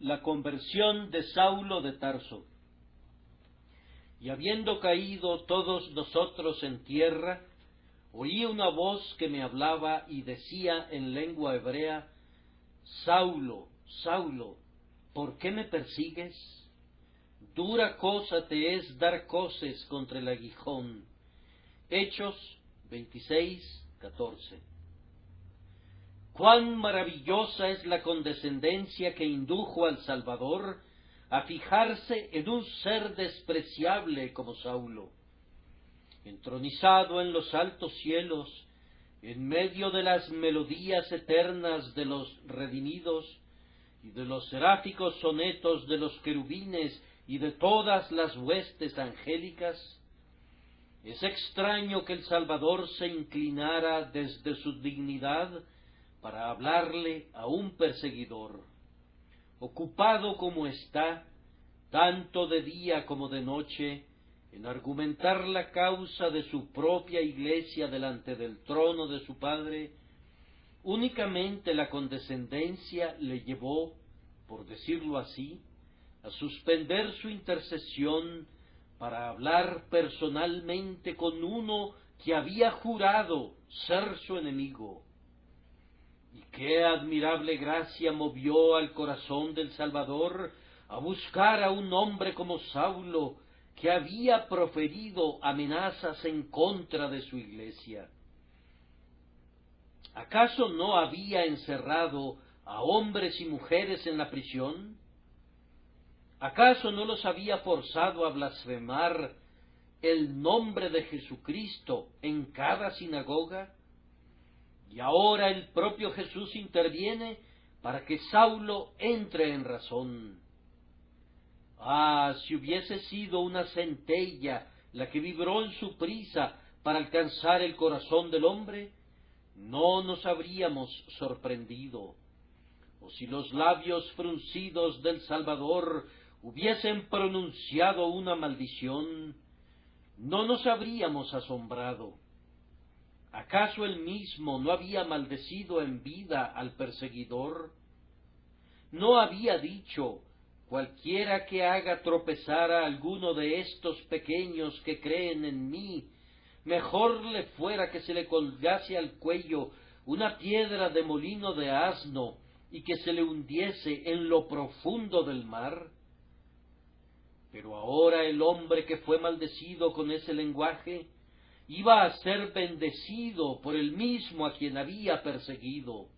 La conversión de Saulo de Tarso. Y habiendo caído todos nosotros en tierra, oí una voz que me hablaba y decía en lengua hebrea: Saulo, Saulo, ¿por qué me persigues? Dura cosa te es dar coces contra el aguijón. Hechos 26:14. Cuán maravillosa es la condescendencia que indujo al Salvador a fijarse en un ser despreciable como Saulo. Entronizado en los altos cielos, en medio de las melodías eternas de los redimidos y de los seráficos sonetos de los querubines y de todas las huestes angélicas, es extraño que el Salvador se inclinara desde su dignidad para hablarle a un perseguidor. Ocupado como está, tanto de día como de noche, en argumentar la causa de su propia iglesia delante del trono de su Padre, únicamente la condescendencia le llevó, por decirlo así, a suspender su intercesión para hablar personalmente con uno que había jurado ser su enemigo. Y qué admirable gracia movió al corazón del Salvador a buscar a un hombre como Saulo, que había proferido amenazas en contra de su iglesia. ¿Acaso no había encerrado a hombres y mujeres en la prisión? ¿Acaso no los había forzado a blasfemar el nombre de Jesucristo en cada sinagoga? Y ahora el propio Jesús interviene para que Saulo entre en razón. Ah, si hubiese sido una centella la que vibró en su prisa para alcanzar el corazón del hombre, no nos habríamos sorprendido. O si los labios fruncidos del Salvador hubiesen pronunciado una maldición, no nos habríamos asombrado. ¿Acaso él mismo no había maldecido en vida al perseguidor? ¿No había dicho: cualquiera que haga tropezar a alguno de estos pequeños que creen en mí, mejor le fuera que se le colgase al cuello una piedra de molino de asno y que se le hundiese en lo profundo del mar? Pero ahora el hombre que fue maldecido con ese lenguaje iba a ser bendecido por el mismo a quien había perseguido.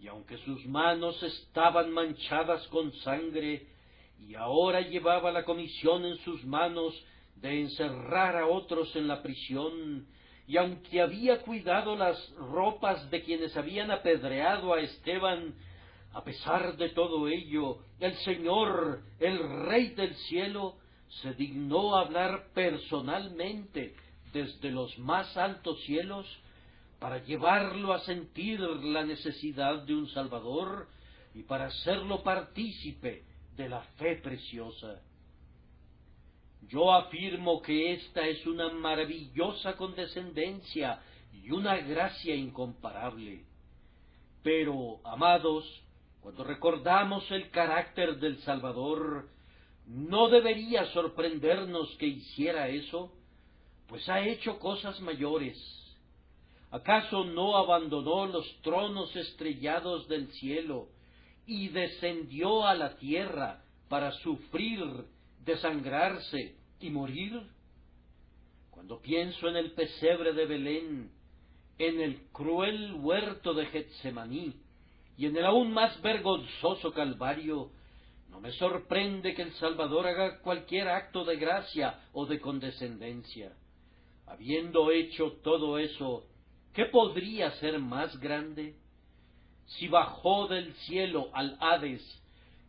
Y aunque sus manos estaban manchadas con sangre, y ahora llevaba la comisión en sus manos de encerrar a otros en la prisión, y aunque había cuidado las ropas de quienes habían apedreado a Esteban, a pesar de todo ello, el Señor, el Rey del cielo, se dignó hablar personalmente desde los más altos cielos para llevarlo a sentir la necesidad de un Salvador y para hacerlo partícipe de la fe preciosa. Yo afirmo que esta es una maravillosa condescendencia y una gracia incomparable. Pero, amados, cuando recordamos el carácter del Salvador, ¿no debería sorprendernos que hiciera eso? Pues ha hecho cosas mayores. ¿Acaso no abandonó los tronos estrellados del cielo y descendió a la tierra para sufrir, desangrarse y morir? Cuando pienso en el pesebre de Belén, en el cruel huerto de Getsemaní y en el aún más vergonzoso Calvario, no me sorprende que el Salvador haga cualquier acto de gracia o de condescendencia. Habiendo hecho todo eso, ¿qué podría ser más grande? Si bajó del cielo al Hades,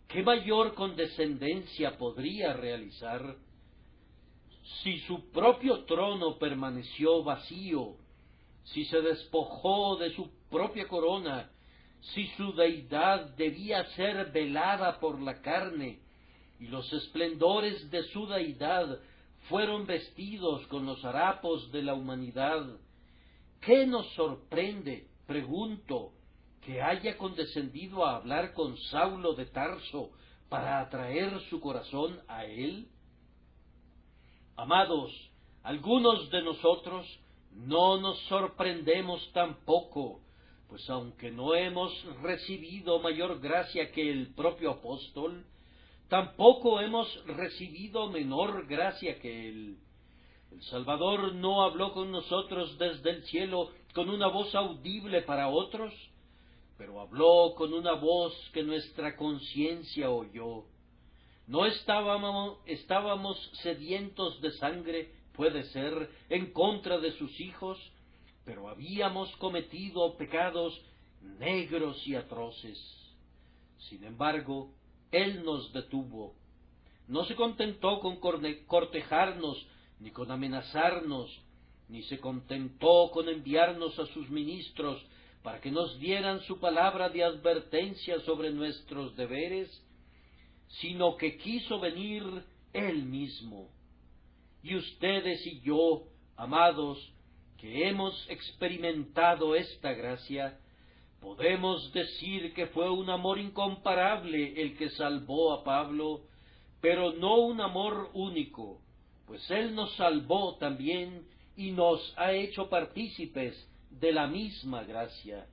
¿qué mayor condescendencia podría realizar? Si su propio trono permaneció vacío, si se despojó de su propia corona, si su deidad debía ser velada por la carne, y los esplendores de su deidad fueron vestidos con los harapos de la humanidad, ¿qué nos sorprende, pregunto, que haya condescendido a hablar con Saulo de Tarso para atraer su corazón a él? Amados, algunos de nosotros no nos sorprendemos tampoco, pues aunque no hemos recibido mayor gracia que el propio apóstol, tampoco hemos recibido menor gracia que él. El Salvador no habló con nosotros desde el cielo con una voz audible para otros, pero habló con una voz que nuestra conciencia oyó. No estábamos sedientos de sangre, puede ser, en contra de sus hijos, pero habíamos cometido pecados negros y atroces. Sin embargo, Él nos detuvo. No se contentó con cortejarnos, ni con amenazarnos, ni se contentó con enviarnos a sus ministros para que nos dieran su palabra de advertencia sobre nuestros deberes, sino que quiso venir Él mismo. Y ustedes y yo, amados, que hemos experimentado esta gracia, podemos decir que fue un amor incomparable el que salvó a Pablo, pero no un amor único, pues Él nos salvó también y nos ha hecho partícipes de la misma gracia.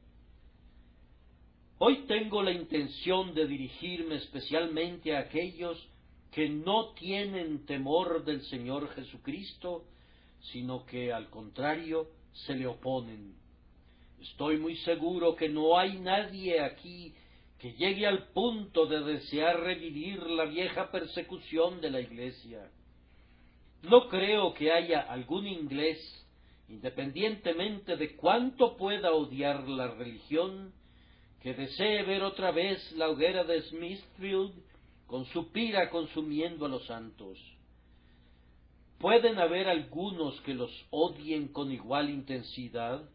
Hoy tengo la intención de dirigirme especialmente a aquellos que no tienen temor del Señor Jesucristo, sino que al contrario se le oponen. Estoy muy seguro que no hay nadie aquí que llegue al punto de desear revivir la vieja persecución de la Iglesia. No creo que haya algún inglés, independientemente de cuánto pueda odiar la religión, que desee ver otra vez la hoguera de Smithfield con su pira consumiendo a los santos. Pueden haber algunos que los odien con igual intensidad,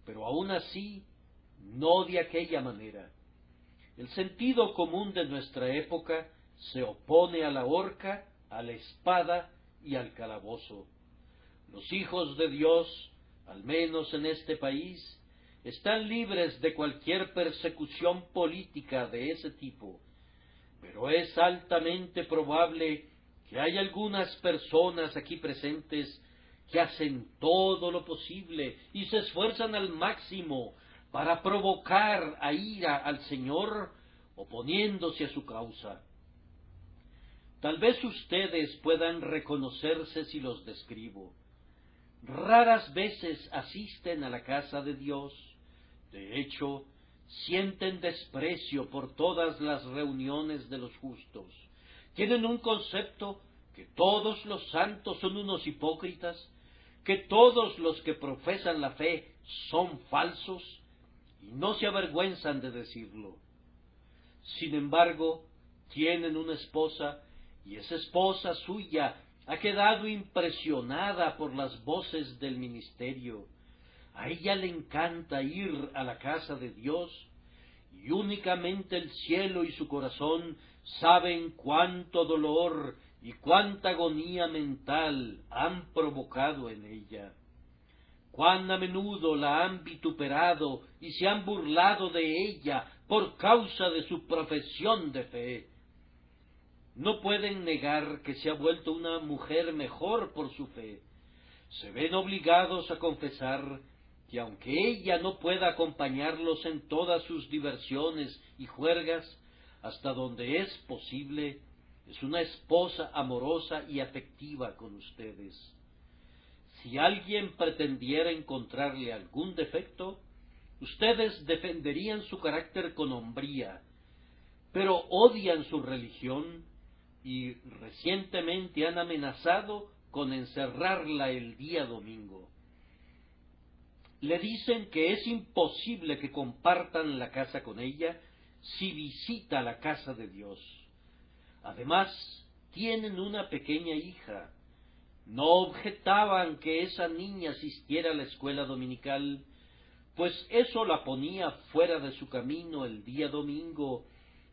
pero aún así no de aquella manera. El sentido común de nuestra época se opone a la horca, a la espada y al calabozo. Los hijos de Dios, al menos en este país, están libres de cualquier persecución política de ese tipo, pero es altamente probable que hay algunas personas aquí presentes que hacen todo lo posible y se esfuerzan al máximo para provocar a ira al Señor oponiéndose a su causa. Tal vez ustedes puedan reconocerse si los describo. Raras veces asisten a la casa de Dios. De hecho, sienten desprecio por todas las reuniones de los justos. Tienen un concepto que todos los santos son unos hipócritas, que todos los que profesan la fe son falsos, y no se avergüenzan de decirlo. Sin embargo, tienen una esposa, y esa esposa suya ha quedado impresionada por las voces del ministerio. A ella le encanta ir a la casa de Dios, y únicamente el cielo y su corazón saben cuánto dolor y cuánta agonía mental han provocado en ella. Cuán a menudo la han vituperado y se han burlado de ella por causa de su profesión de fe. No pueden negar que se ha vuelto una mujer mejor por su fe. Se ven obligados a confesar que aunque ella no pueda acompañarlos en todas sus diversiones y juergas, hasta donde es posible, es una esposa amorosa y afectiva con ustedes. Si alguien pretendiera encontrarle algún defecto, ustedes defenderían su carácter con hombría, pero odian su religión y recientemente han amenazado con encerrarla el día domingo. Le dicen que es imposible que compartan la casa con ella si visita la casa de Dios. Además, tienen una pequeña hija. No objetaban que esa niña asistiera a la escuela dominical, pues eso la ponía fuera de su camino el día domingo.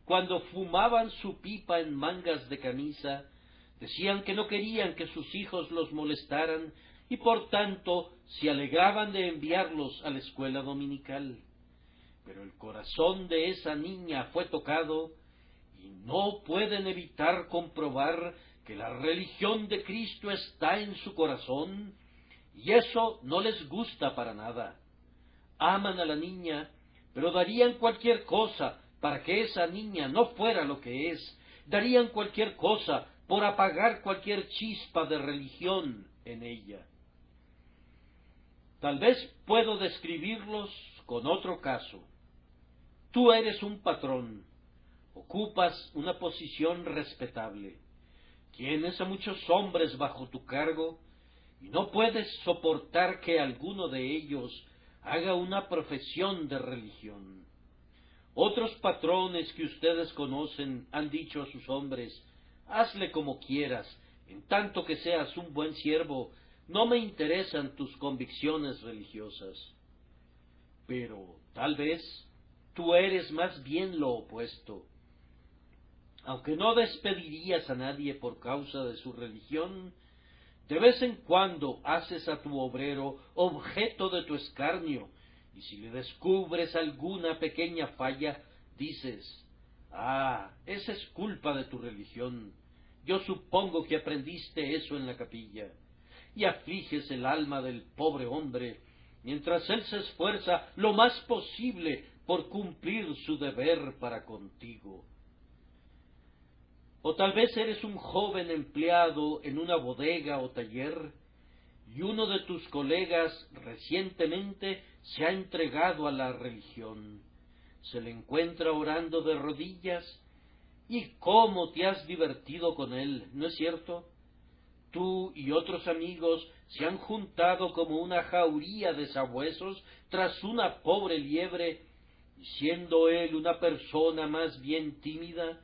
Cuando fumaban su pipa en mangas de camisa, decían que no querían que sus hijos los molestaran y por tanto se alegraban de enviarlos a la escuela dominical. Pero el corazón de esa niña fue tocado y no pueden evitar comprobar que la religión de Cristo está en su corazón, y eso no les gusta para nada. Aman a la niña, pero darían cualquier cosa para que esa niña no fuera lo que es. Darían cualquier cosa por apagar cualquier chispa de religión en ella. Tal vez puedo describirlos con otro caso. Tú eres un patrón, ocupas una posición respetable, tienes a muchos hombres bajo tu cargo y no puedes soportar que alguno de ellos haga una profesión de religión. Otros patrones que ustedes conocen han dicho a sus hombres: hazle como quieras, en tanto que seas un buen siervo, no me interesan tus convicciones religiosas. Pero tal vez tú eres más bien lo opuesto. Aunque no despedirías a nadie por causa de su religión, de vez en cuando haces a tu obrero objeto de tu escarnio, y si le descubres alguna pequeña falla, dices: esa es culpa de tu religión. Yo supongo que aprendiste eso en la capilla. Y afliges el alma del pobre hombre, mientras él se esfuerza lo más posible por cumplir su deber para contigo. O tal vez eres un joven empleado en una bodega o taller, y uno de tus colegas recientemente se ha entregado a la religión. Se le encuentra orando de rodillas, y cómo te has divertido con él, ¿no es cierto? Tú y otros amigos se han juntado como una jauría de sabuesos tras una pobre liebre, y siendo él una persona más bien tímida,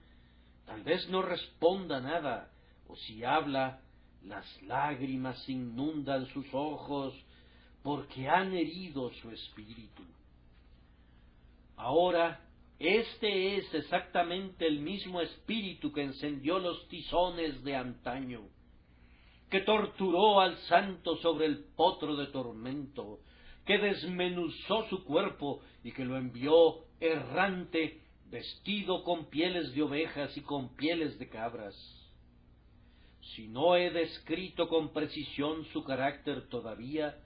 tal vez no responda nada, o si habla, las lágrimas inundan sus ojos porque han herido su espíritu. Ahora, este es exactamente el mismo espíritu que encendió los tizones de antaño, que torturó al santo sobre el potro de tormento, que desmenuzó su cuerpo y que lo envió errante, vestido con pieles de ovejas y con pieles de cabras. Si no he descrito con precisión su carácter todavía,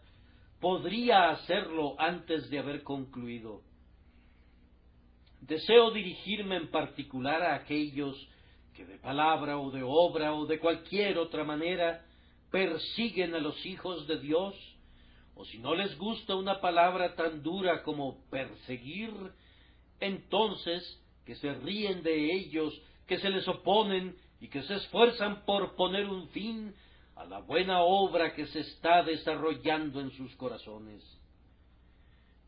podría hacerlo antes de haber concluido. Deseo dirigirme en particular a aquellos que de palabra o de obra o de cualquier otra manera persiguen a los hijos de Dios, o si no les gusta una palabra tan dura como perseguir, entonces que se ríen de ellos, que se les oponen y que se esfuerzan por poner un fin a la buena obra que se está desarrollando en sus corazones.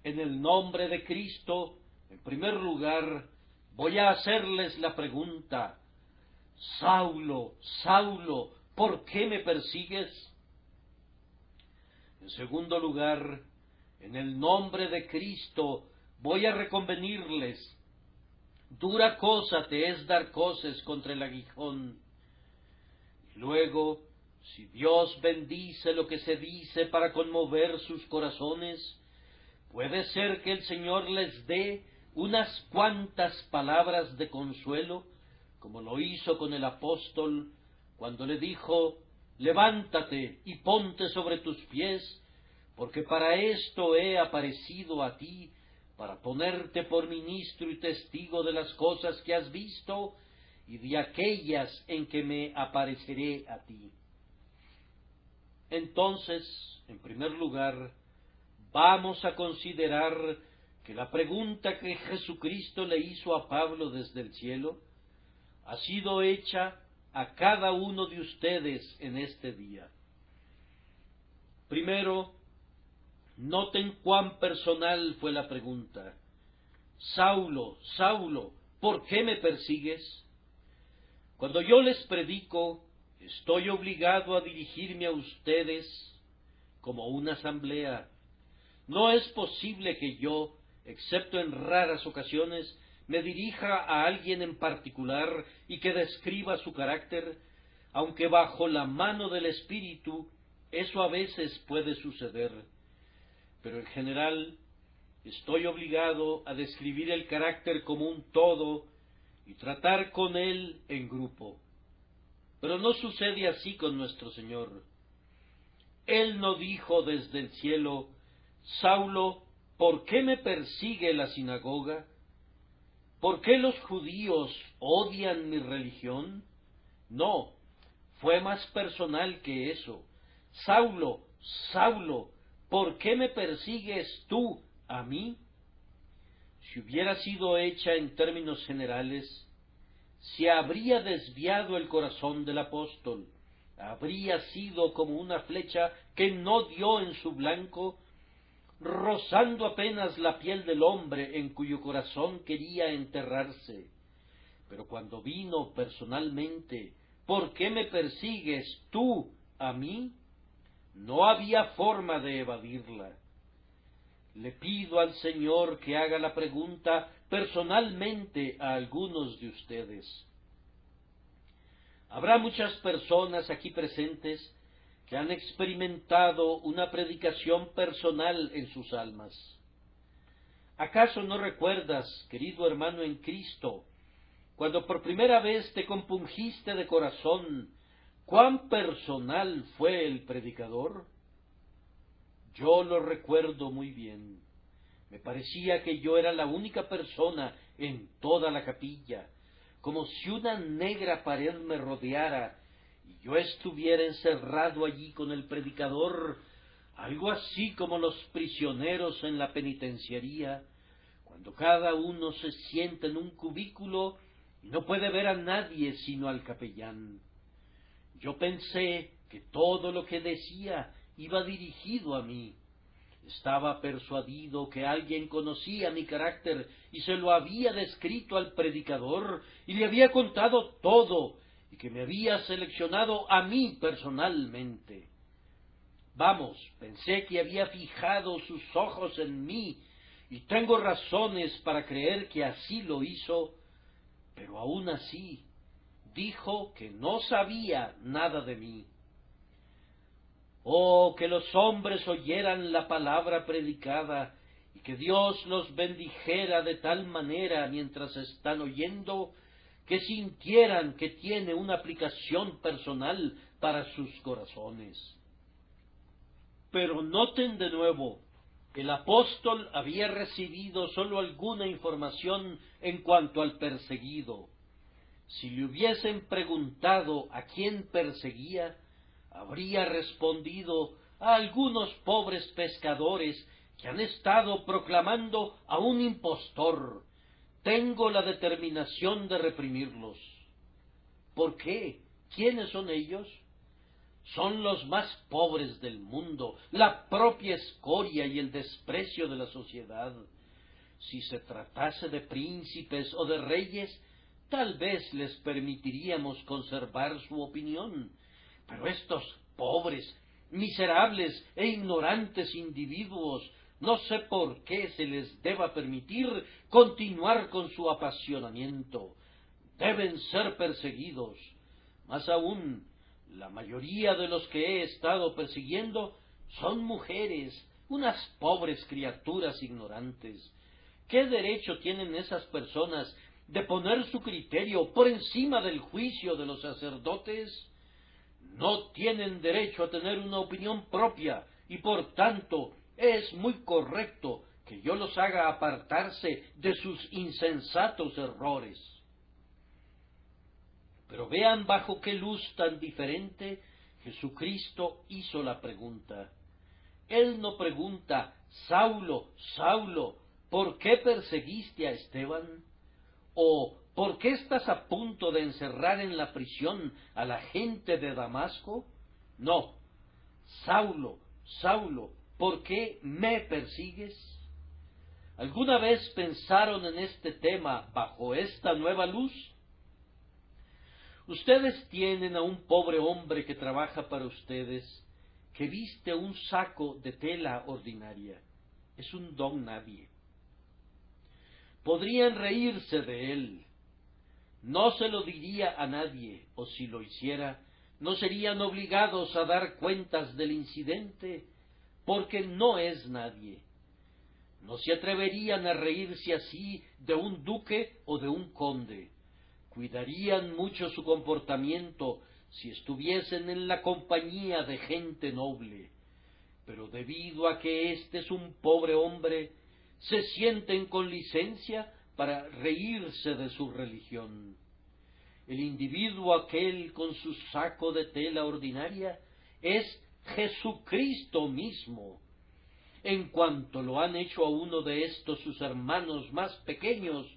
En el nombre de Cristo, en primer lugar, voy a hacerles la pregunta: Saulo, Saulo, ¿por qué me persigues? En segundo lugar, en el nombre de Cristo, voy a reconvenirles: dura cosa te es dar coces contra el aguijón. Y luego, si Dios bendice lo que se dice para conmover sus corazones, puede ser que el Señor les dé unas cuantas palabras de consuelo, como lo hizo con el apóstol cuando le dijo: levántate y ponte sobre tus pies, porque para esto he aparecido a ti, para ponerte por ministro y testigo de las cosas que has visto y de aquellas en que me apareceré a ti. Entonces, en primer lugar, vamos a considerar que la pregunta que Jesucristo le hizo a Pablo desde el cielo ha sido hecha a cada uno de ustedes en este día. Primero, noten cuán personal fue la pregunta. Saulo, Saulo, ¿por qué me persigues? Cuando yo les predico, estoy obligado a dirigirme a ustedes como una asamblea. No es posible que yo, excepto en raras ocasiones, me dirija a alguien en particular y que describa su carácter, aunque bajo la mano del Espíritu eso a veces puede suceder. Pero en general, estoy obligado a describir el carácter como un todo y tratar con él en grupo. Pero no sucede así con nuestro Señor. Él no dijo desde el cielo: Saulo, ¿por qué me persigue la sinagoga? ¿Por qué los judíos odian mi religión? No, fue más personal que eso. Saulo, Saulo, ¿por qué me persigues tú a mí? Si hubiera sido hecha en términos generales, se habría desviado el corazón del apóstol, habría sido como una flecha que no dio en su blanco, rozando apenas la piel del hombre en cuyo corazón quería enterrarse. Pero cuando vino personalmente: ¿por qué me persigues tú a mí?, no había forma de evadirla. Le pido al Señor que haga la pregunta personalmente a algunos de ustedes. Habrá muchas personas aquí presentes que han experimentado una predicación personal en sus almas. ¿Acaso no recuerdas, querido hermano en Cristo, cuando por primera vez te compungiste de corazón, cuán personal fue el predicador? Yo lo recuerdo muy bien. Me parecía que yo era la única persona en toda la capilla, como si una negra pared me rodeara y yo estuviera encerrado allí con el predicador, algo así como los prisioneros en la penitenciaría, cuando cada uno se sienta en un cubículo y no puede ver a nadie sino al capellán. Yo pensé que todo lo que decía iba dirigido a mí. Estaba persuadido que alguien conocía mi carácter y se lo había descrito al predicador y le había contado todo y que me había seleccionado a mí personalmente. Vamos, pensé que había fijado sus ojos en mí y tengo razones para creer que así lo hizo, pero aún así dijo que no sabía nada de mí. Oh, que los hombres oyeran la palabra predicada y que Dios los bendijera de tal manera mientras están oyendo que sintieran que tiene una aplicación personal para sus corazones. Pero noten de nuevo, el apóstol había recibido sólo alguna información en cuanto al perseguido. Si le hubiesen preguntado a quién perseguía, habría respondido: a algunos pobres pescadores que han estado proclamando a un impostor. Tengo la determinación de reprimirlos. ¿Por qué? ¿Quiénes son ellos? Son los más pobres del mundo, la propia escoria y el desprecio de la sociedad. Si se tratase de príncipes o de reyes, tal vez les permitiríamos conservar su opinión. Pero estos pobres, miserables e ignorantes individuos, no sé por qué se les deba permitir continuar con su apasionamiento. Deben ser perseguidos. Más aún, la mayoría de los que he estado persiguiendo son mujeres, unas pobres criaturas ignorantes. ¿Qué derecho tienen esas personas de poner su criterio por encima del juicio de los sacerdotes? No tienen derecho a tener una opinión propia y por tanto es muy correcto que yo los haga apartarse de sus insensatos errores. Pero vean bajo qué luz tan diferente Jesucristo hizo la pregunta. Él no pregunta: Saulo, Saulo, ¿por qué perseguiste a Esteban? ¿O por qué estás a punto de encerrar en la prisión a la gente de Damasco? No. Saulo, Saulo, ¿por qué me persigues? ¿Alguna vez pensaron en este tema bajo esta nueva luz? Ustedes tienen a un pobre hombre que trabaja para ustedes, que viste un saco de tela ordinaria. Es un don nadie. Podrían reírse de él. No se lo diría a nadie, o si lo hiciera, no serían obligados a dar cuentas del incidente, porque no es nadie. No se atreverían a reírse así de un duque o de un conde. Cuidarían mucho su comportamiento si estuviesen en la compañía de gente noble. Pero debido a que éste es un pobre hombre, se sienten con licencia para reírse de su religión. El individuo aquel con su saco de tela ordinaria es Jesucristo mismo. En cuanto lo han hecho a uno de estos sus hermanos más pequeños,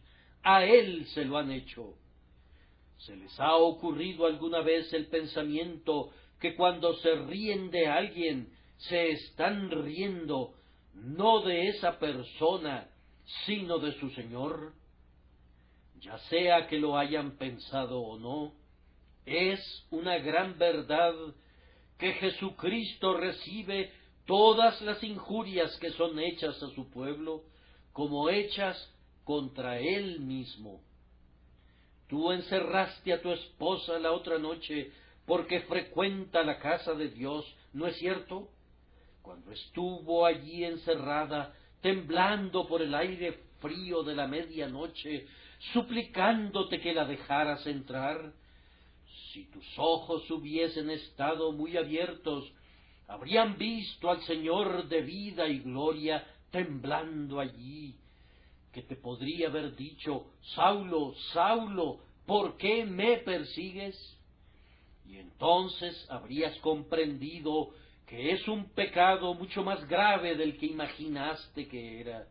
a él se lo han hecho. ¿Se les ha ocurrido alguna vez el pensamiento que cuando se ríen de alguien, se están riendo no de esa persona, sino de su Señor? Ya sea que lo hayan pensado o no, es una gran verdad que Jesucristo recibe todas las injurias que son hechas a su pueblo, como hechas contra él mismo. Tú encerraste a tu esposa la otra noche porque frecuenta la casa de Dios, ¿no es cierto? Cuando estuvo allí encerrada, temblando por el aire frío de la medianoche, suplicándote que la dejaras entrar, si tus ojos hubiesen estado muy abiertos, habrían visto al Señor de vida y gloria temblando allí, que te podría haber dicho: Saulo, Saulo, ¿por qué me persigues? Y entonces habrías comprendido que es un pecado mucho más grave del que imaginaste que era.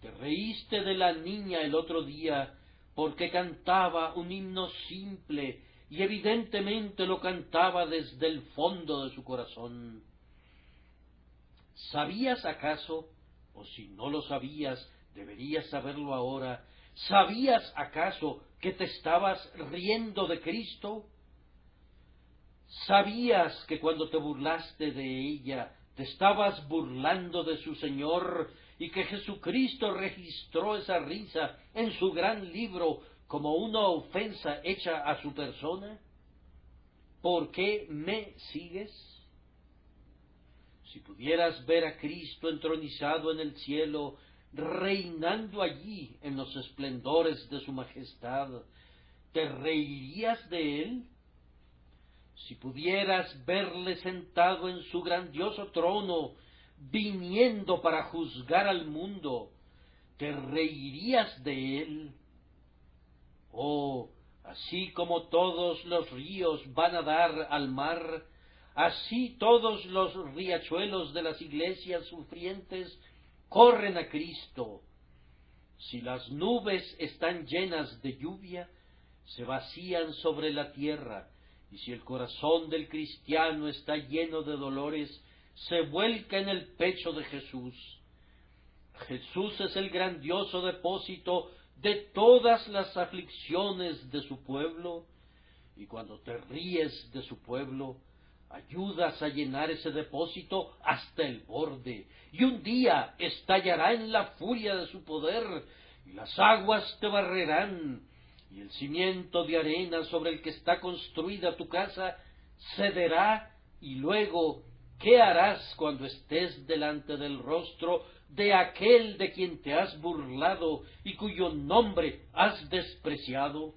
Te reíste de la niña el otro día porque cantaba un himno simple y evidentemente lo cantaba desde el fondo de su corazón. ¿Sabías acaso, o si no lo sabías, deberías saberlo ahora, sabías acaso que te estabas riendo de Cristo? ¿Sabías que cuando te burlaste de ella, te estabas burlando de su Señor y que Jesucristo registró esa risa en su gran libro como una ofensa hecha a su persona? ¿Por qué me sigues? Si pudieras ver a Cristo entronizado en el cielo, reinando allí en los esplendores de su majestad, ¿te reirías de él? Si pudieras verle sentado en su grandioso trono, viniendo para juzgar al mundo, ¿te reirías de él? Oh, así como todos los ríos van a dar al mar, así todos los riachuelos de las iglesias sufrientes corren a Cristo. Si las nubes están llenas de lluvia, se vacían sobre la tierra, y si el corazón del cristiano está lleno de dolores, se vuelca en el pecho de Jesús. Jesús es el grandioso depósito de todas las aflicciones de su pueblo, y cuando te ríes de su pueblo, ayudas a llenar ese depósito hasta el borde, y un día estallará en la furia de su poder, y las aguas te barrerán, y el cimiento de arena sobre el que está construida tu casa cederá, y luego, ¿qué harás cuando estés delante del rostro de aquel de quien te has burlado y cuyo nombre has despreciado?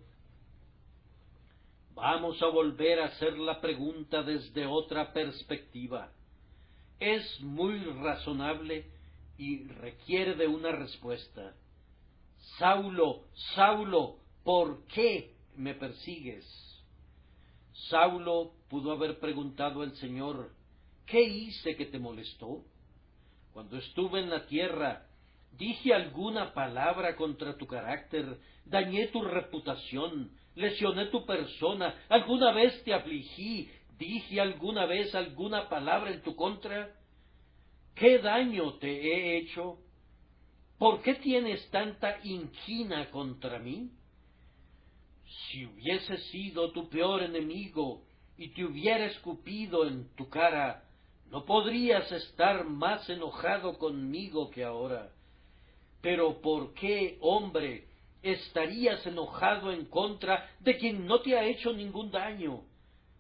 Vamos a volver a hacer la pregunta desde otra perspectiva. Es muy razonable y requiere de una respuesta. Saulo, Saulo, ¿por qué me persigues? Saulo pudo haber preguntado al Señor: ¿qué hice que te molestó? Cuando estuve en la tierra, ¿dije alguna palabra contra tu carácter? ¿Dañé tu reputación? ¿Lesioné tu persona? ¿Alguna vez te afligí? ¿Dije alguna vez alguna palabra en tu contra? ¿Qué daño te he hecho? ¿Por qué tienes tanta inquina contra mí? Si hubiese sido tu peor enemigo y te hubiera escupido en tu cara, no podrías estar más enojado conmigo que ahora. Pero ¿por qué, hombre, estarías enojado en contra de quien no te ha hecho ningún daño,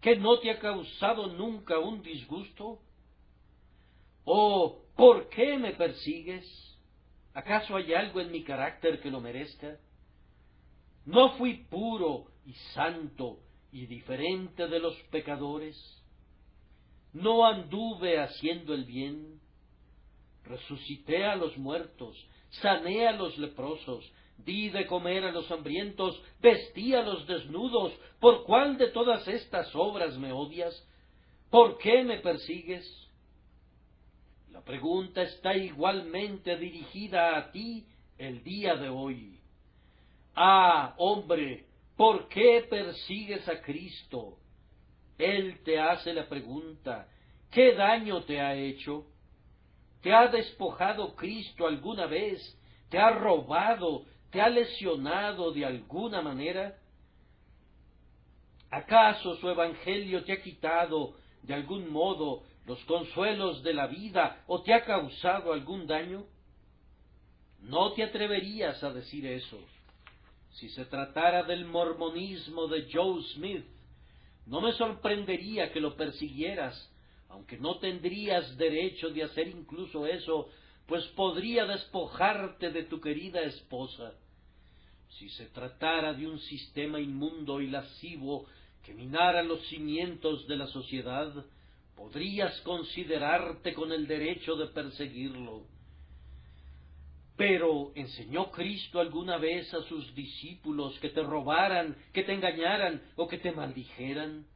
que no te ha causado nunca un disgusto? Oh, ¿por qué me persigues? ¿Acaso hay algo en mi carácter que lo merezca? ¿No fui puro y santo y diferente de los pecadores? ¿No anduve haciendo el bien? Resucité a los muertos, sané a los leprosos, di de comer a los hambrientos, vestí a los desnudos. ¿Por cuál de todas estas obras me odias? ¿Por qué me persigues? La pregunta está igualmente dirigida a ti el día de hoy. Ah, hombre, ¿por qué persigues a Cristo? Él te hace la pregunta, ¿qué daño te ha hecho? ¿Te ha despojado Cristo alguna vez? ¿Te ha robado? ¿Te ha lesionado de alguna manera? ¿Acaso su evangelio te ha quitado de algún modo los consuelos de la vida o te ha causado algún daño? No te atreverías a decir eso. Si se tratara del mormonismo de Joe Smith, no me sorprendería que lo persiguieras, aunque no tendrías derecho de hacer incluso eso, pues podría despojarte de tu querida esposa. Si se tratara de un sistema inmundo y lascivo que minara los cimientos de la sociedad, podrías considerarte con el derecho de perseguirlo. Pero, ¿enseñó Cristo alguna vez a sus discípulos que te robaran, que te engañaran o que te maldijeran?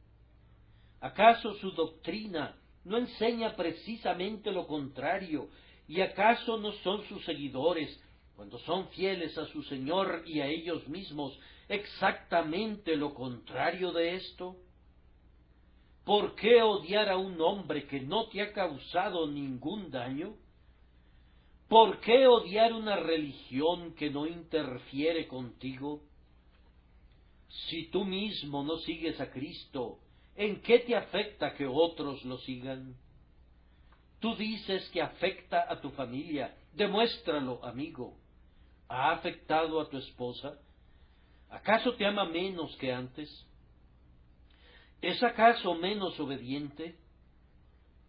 ¿Acaso su doctrina no enseña precisamente lo contrario? ¿Y acaso no son sus seguidores, cuando son fieles a su Señor y a ellos mismos, exactamente lo contrario de esto? ¿Por qué odiar a un hombre que no te ha causado ningún daño? ¿Por qué odiar una religión que no interfiere contigo? Si tú mismo no sigues a Cristo, ¿en qué te afecta que otros lo sigan? Tú dices que afecta a tu familia. Demuéstralo, amigo. ¿Ha afectado a tu esposa? ¿Acaso te ama menos que antes? ¿Es acaso menos obediente?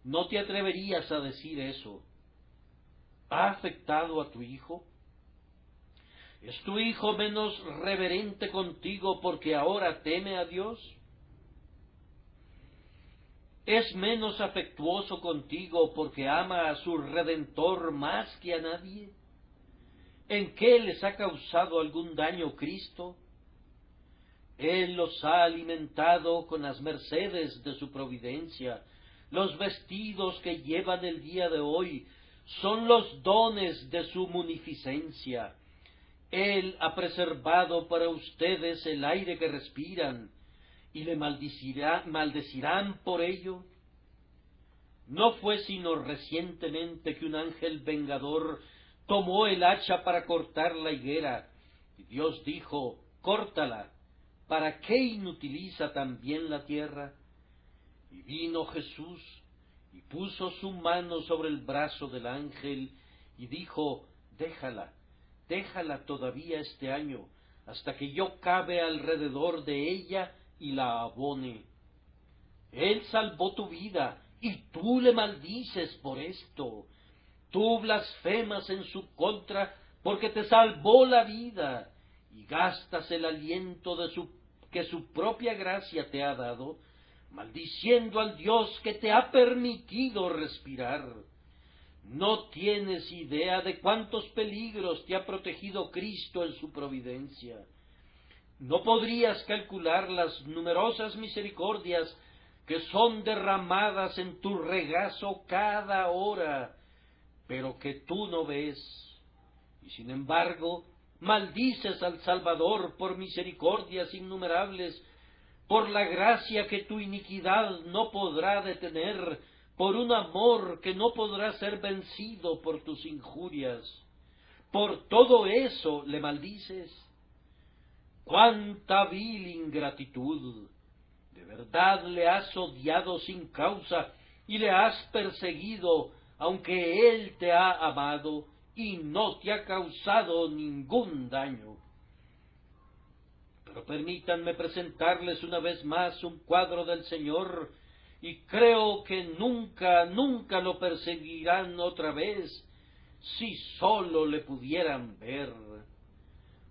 No te atreverías a decir eso. ¿Ha afectado a tu hijo? ¿Es tu hijo menos reverente contigo porque ahora teme a Dios? ¿Es menos afectuoso contigo porque ama a su Redentor más que a nadie? ¿En qué les ha causado algún daño Cristo? Él los ha alimentado con las mercedes de su providencia. Los vestidos que llevan el día de hoy son los dones de su munificencia. Él ha preservado para ustedes el aire que respiran, y le maldecirán por ello. No fue sino recientemente que un ángel vengador tomó el hacha para cortar la higuera, y Dios dijo, córtala, ¿para qué inutiliza también la tierra? Y vino Jesús, y puso su mano sobre el brazo del ángel, y dijo, déjala todavía este año, hasta que yo cabe alrededor de ella y la abone. Él salvó tu vida, y tú le maldices por esto. Tú blasfemas en su contra porque te salvó la vida, y gastas el aliento que su propia gracia te ha dado, maldiciendo al Dios que te ha permitido respirar. No tienes idea de cuántos peligros te ha protegido Cristo en su providencia. No podrías calcular las numerosas misericordias que son derramadas en tu regazo cada hora, pero que tú no ves. Y sin embargo, maldices al Salvador por misericordias innumerables, por la gracia que tu iniquidad no podrá detener, por un amor que no podrá ser vencido por tus injurias. Por todo eso le maldices. ¡Cuánta vil ingratitud! De verdad le has odiado sin causa y le has perseguido, aunque él te ha amado y no te ha causado ningún daño. Pero permítanme presentarles una vez más un cuadro del Señor, y creo que nunca lo perseguirán otra vez, si sólo le pudieran ver.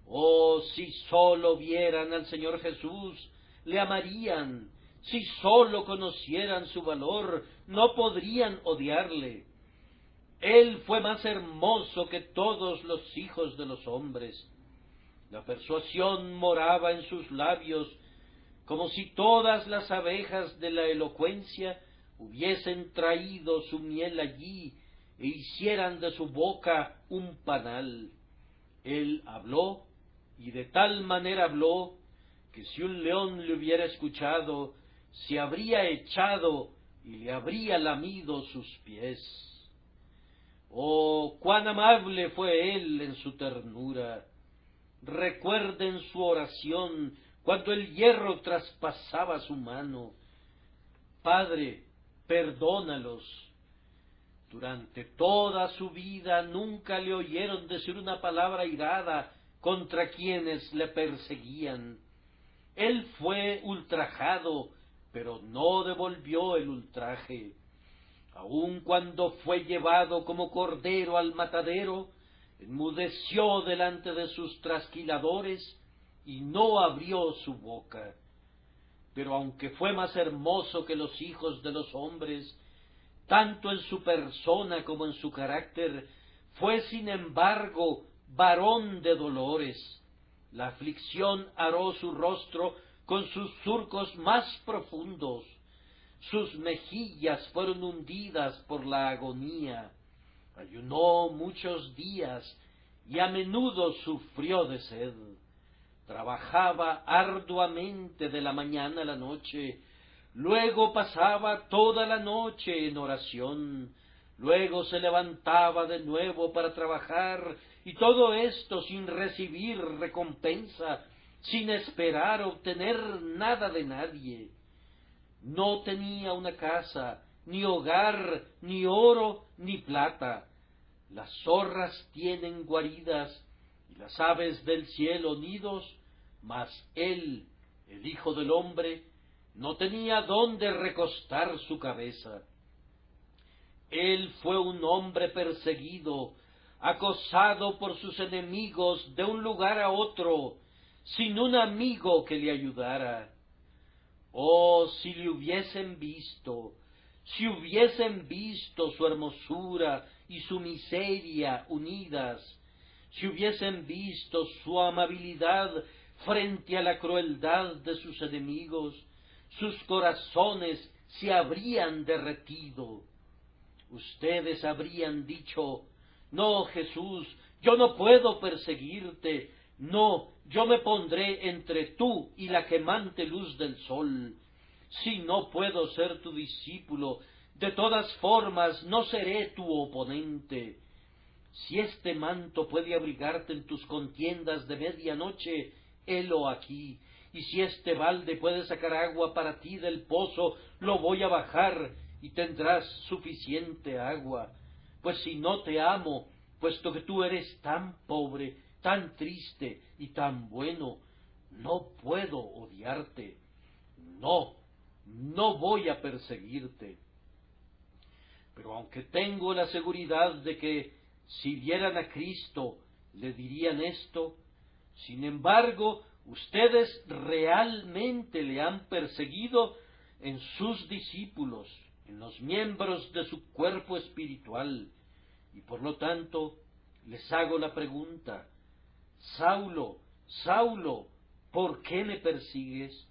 Oh, si sólo vieran al Señor Jesús, le amarían. Si sólo conocieran su valor, no podrían odiarle. Él fue más hermoso que todos los hijos de los hombres. La persuasión moraba en sus labios, como si todas las abejas de la elocuencia hubiesen traído su miel allí e hicieran de su boca un panal. Él habló, y de tal manera habló, que si un león le hubiera escuchado, se habría echado y le habría lamido sus pies. Oh, cuán amable fue él en su ternura. Recuerden su oración cuando el hierro traspasaba su mano. Padre, perdónalos. Durante toda su vida nunca le oyeron decir una palabra airada contra quienes le perseguían. Él fue ultrajado, pero no devolvió el ultraje. Aun cuando fue llevado como cordero al matadero, enmudeció delante de sus trasquiladores y no abrió su boca. Pero aunque fue más hermoso que los hijos de los hombres, tanto en su persona como en su carácter, fue sin embargo varón de dolores. La aflicción aró su rostro con sus surcos más profundos. Sus mejillas fueron hundidas por la agonía. Ayunó muchos días y a menudo sufrió de sed. Trabajaba arduamente de la mañana a la noche, luego pasaba toda la noche en oración, luego se levantaba de nuevo para trabajar, y todo esto sin recibir recompensa, sin esperar obtener nada de nadie. No tenía una casa, ni hogar, ni oro, ni plata. Las zorras tienen guaridas, y las aves del cielo nidos, mas él, el Hijo del Hombre, no tenía dónde recostar su cabeza. Él fue un hombre perseguido, acosado por sus enemigos de un lugar a otro, sin un amigo que le ayudara. Oh, si le hubiesen visto, si hubiesen visto su hermosura y su miseria unidas, si hubiesen visto su amabilidad frente a la crueldad de sus enemigos, sus corazones se habrían derretido. Ustedes habrían dicho: no, Jesús, yo no puedo perseguirte, no, yo me pondré entre tú y la quemante luz del sol. Si no puedo ser tu discípulo, de todas formas no seré tu oponente. Si este manto puede abrigarte en tus contiendas de medianoche, helo aquí, y si este balde puede sacar agua para ti del pozo, lo voy a bajar, y tendrás suficiente agua. Pues si no te amo, puesto que tú eres tan pobre, tan triste y tan bueno, no puedo odiarte. No, no voy a perseguirte. Pero aunque tengo la seguridad de que si vieran a Cristo le dirían esto, sin embargo, ustedes realmente le han perseguido en sus discípulos, en los miembros de su cuerpo espiritual, y por lo tanto les hago la pregunta: Saulo, Saulo, ¿por qué me persigues?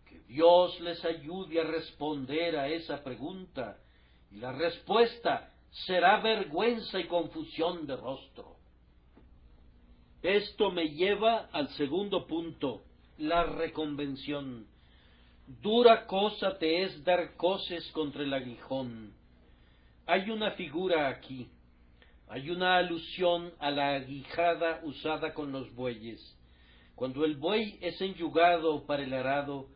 Que Dios les ayude a responder a esa pregunta, y la respuesta será vergüenza y confusión de rostro. Esto me lleva al segundo punto, la reconvención. Dura cosa te es dar coces contra el aguijón. Hay una figura aquí, hay una alusión a la aguijada usada con los bueyes. Cuando el buey es enyugado para el arado,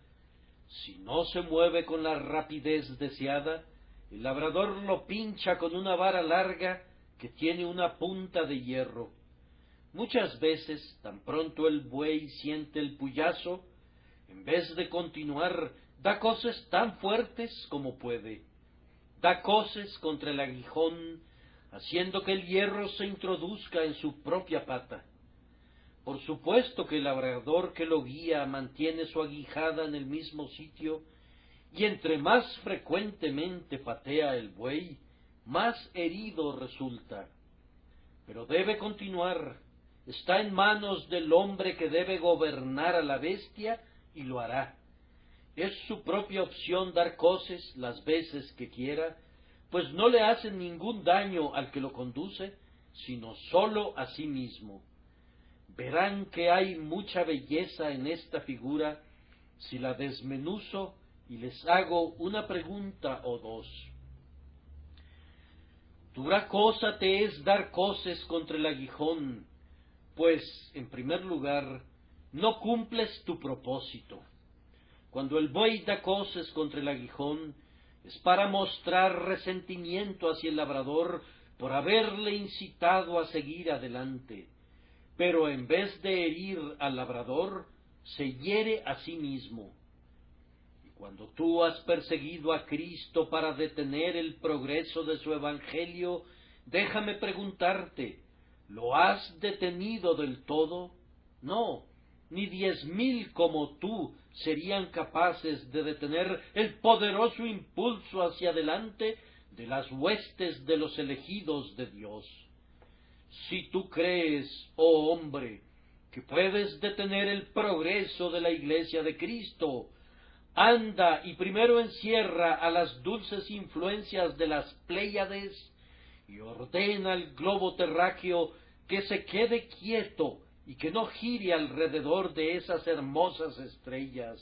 si no se mueve con la rapidez deseada, el labrador lo pincha con una vara larga que tiene una punta de hierro. Muchas veces, tan pronto el buey siente el puyazo, en vez de continuar, da coces tan fuertes como puede. Da coces contra el aguijón haciendo que el hierro se introduzca en su propia pata. Por supuesto que el labrador que lo guía mantiene su aguijada en el mismo sitio, y entre más frecuentemente patea el buey, más herido resulta. Pero debe continuar. Está en manos del hombre que debe gobernar a la bestia, y lo hará. Es su propia opción dar coces las veces que quiera, pues no le hacen ningún daño al que lo conduce, sino sólo a sí mismo. Verán que hay mucha belleza en esta figura si la desmenuzo y les hago una pregunta o dos. Dura cosa te es dar coces contra el aguijón, pues, en primer lugar, no cumples tu propósito. Cuando el buey da coces contra el aguijón, es para mostrar resentimiento hacia el labrador por haberle incitado a seguir adelante. Pero en vez de herir al labrador, se hiere a sí mismo. Y cuando tú has perseguido a Cristo para detener el progreso de su evangelio, déjame preguntarte, ¿lo has detenido del todo? No, ni 10,000 como tú serían capaces de detener el poderoso impulso hacia adelante de las huestes de los elegidos de Dios. Si tú crees, oh hombre, que puedes detener el progreso de la Iglesia de Cristo, anda y primero encierra a las dulces influencias de las Pléyades y ordena al globo terráqueo que se quede quieto y que no gire alrededor de esas hermosas estrellas.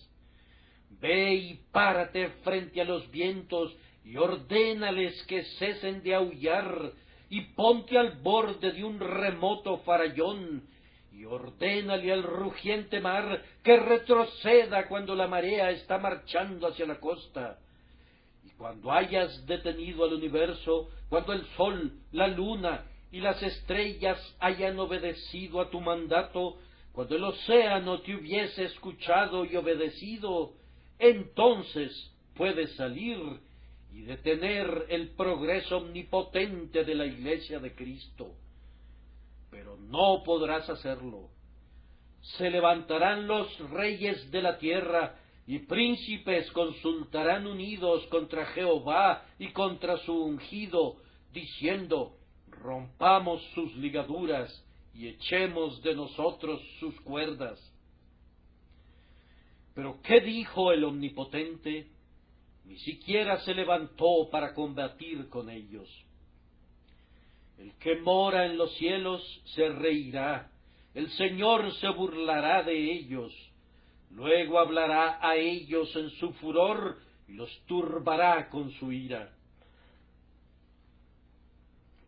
Ve y párate frente a los vientos y ordénales que cesen de aullar, y ponte al borde de un remoto farallón, y ordénale al rugiente mar que retroceda cuando la marea está marchando hacia la costa. Y cuando hayas detenido al universo, cuando el sol, la luna y las estrellas hayan obedecido a tu mandato, cuando el océano te hubiese escuchado y obedecido, entonces puedes salir y detener el progreso omnipotente de la Iglesia de Cristo. Pero no podrás hacerlo. Se levantarán los reyes de la tierra, y príncipes consultarán unidos contra Jehová y contra su ungido, diciendo, rompamos sus ligaduras y echemos de nosotros sus cuerdas. Pero ¿qué dijo el Omnipotente? Ni siquiera se levantó para combatir con ellos. El que mora en los cielos se reirá, el Señor se burlará de ellos, luego hablará a ellos en su furor y los turbará con su ira.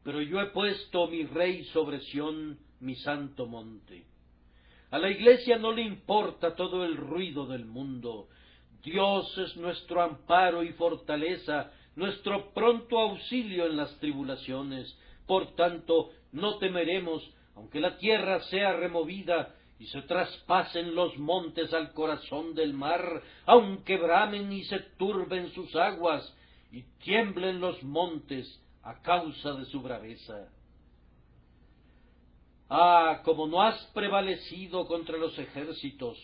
Pero yo he puesto mi rey sobre Sión, mi santo monte. A la Iglesia no le importa todo el ruido del mundo. Dios es nuestro amparo y fortaleza, nuestro pronto auxilio en las tribulaciones. Por tanto, no temeremos, aunque la tierra sea removida y se traspasen los montes al corazón del mar, aunque bramen y se turben sus aguas y tiemblen los montes a causa de su braveza. Ah, como no has prevalecido contra los ejércitos,